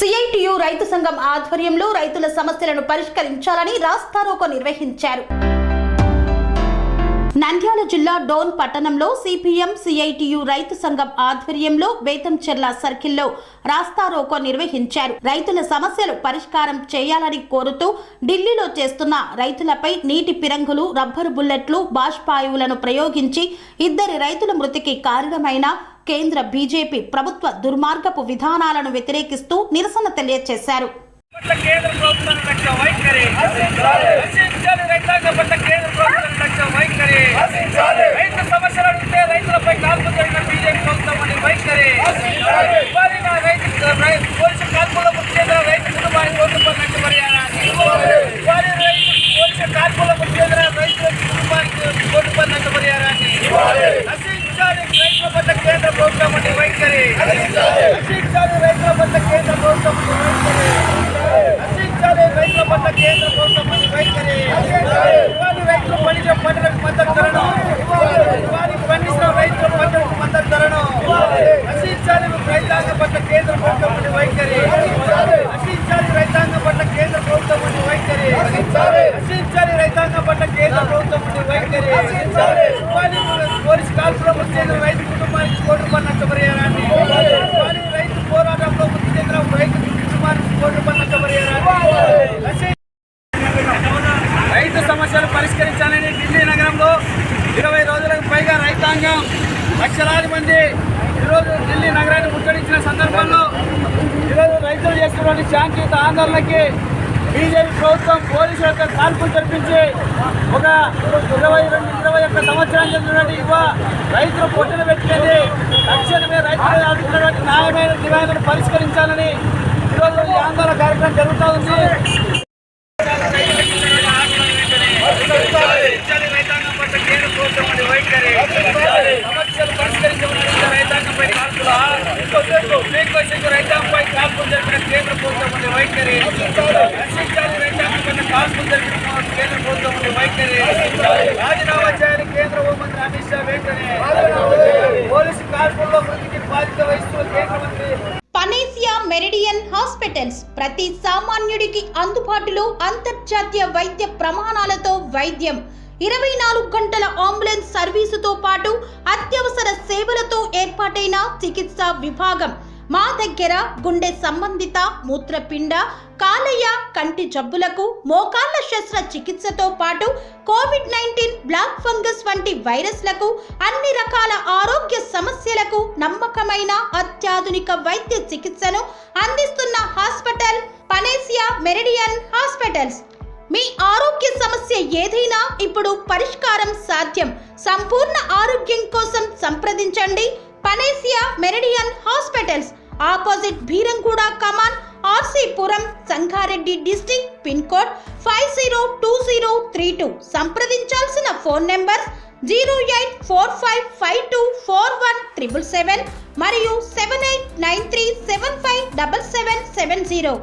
CITU రైతు సంఘం ఆధ్వర్యంలో రైతుల సమస్యలను పరిష్కరించాలని రాస్తారోకో నిర్వహించారు. నంద్యాల జిల్లా డోన్ పట్టణంలో సిపిఎం సిఐటియు రైతు సంఘం ఆధ్వర్యంలో బేతంచెర్ల సర్కిల్లో రాస్తారోకో నిర్వహించారు. రైతుల సమస్యలు పరిష్కారం చేయాలని కోరుతూ ఢిల్లీలో చేస్తున్న రైతులపై నీటి పిరంగులు, రబ్బరు బుల్లెట్లు, బాష్పాయువులను ప్రయోగించి 2 రైతుల మృతికి కారణమైన కేంద్ర బీజేపీ ప్రభుత్వ దుర్మార్గపు విధానాలను వ్యతిరేకిస్తూ నిరసన తెలియజేశారు. రైతు సమస్యలు పరిష్కరించాలని ఢిల్లీ నగరంలో 20 రోజులకు పైగా రైతాంగం లక్షలాది మంది ఈరోజు ఢిల్లీ నగరాన్ని ముట్టడించిన సందర్భంలో ఈరోజు రైతులు చేస్తున్న శాంతియుత ఆందోళనకి బీజేపీ ప్రభుత్వం పోలీసులతో కాల్పులు జరిపించి ఒక 21 సంవత్సరాలు చెందినటువంటి యువ రైతులు పొట్టును పెట్టినది. తక్షణమే రైతులు ఆడుతున్నటువంటి న్యాయమైన డిమాండ్లను పరిష్కరించాలని ఈరోజు ఈ ఆందోళన కార్యక్రమం జరుగుతూ ఉంది. రైతాంగం పట్ల కేంద్ర ప్రభుత్వం వైఖరి సమస్యలు పరిష్కరించబడిన రైతాంగంపై రైతాంగంపై కాల్పులు జరిపిన కేంద్ర ప్రభుత్వం వైఖరి రక్షించాలి. రైతాంగం పట్ల కాల్పులు జరిపిన కేంద్ర ప్రభుత్వం వైఖరి రాజీనామా చేయాలి. కేంద్ర హోంమంత్రి అమిత్ షా వెంటనే పోలీసు కాల్పుల్లో మృతికి బాధ్యత వహిస్తున్న కేంద్ర మంత్రి పనేసియా మెరిడియన్ హాస్పిటల్స్ ప్రతి సామాన్యుడికి అందుబాటులో అంతర్జాతీయ వైద్య ప్రమాణాలతో వైద్యం, 24 గంటల అంబులెన్స్ సర్వీసుతో పాటు అత్యవసర సేవలతో ఏర్పాటైన చికిత్సా విభాగం. మా దగ్గర గుండె సంబంధిత, మూత్రపిండ, కాలేయ, కంటి జబ్బులకు, మోకాళ్ల శస్త్రచికిత్సతో పాటు కోవిడ్-19, బ్లాక్ ఫంగస్ వంటి వైరస్లకు, అన్ని రకాల ఆరోగ్య సమస్యలకు నమ్మకమైన అత్యాధునిక వైద్య చికిత్సను అందిస్తున్న హాస్పిటల్ పనేసియా మెరిడియన్ హాస్పిటల్స్. మీ ఆరోగ్య సమస్య ఏదైనా ఇప్పుడు పరిష్కారం సాధ్యం. సంపూర్ణ ఆరోగ్యం కోసం సంప్రదించండి Panacea Meridian Hospitals, opposite Bheeramguda కమాన్, RC Puram, Sangareddy district, pin code 502032. సంప్రదించాల్సిన ఫోన్ నెంబర్ 0845524177 మరియు 7893757770.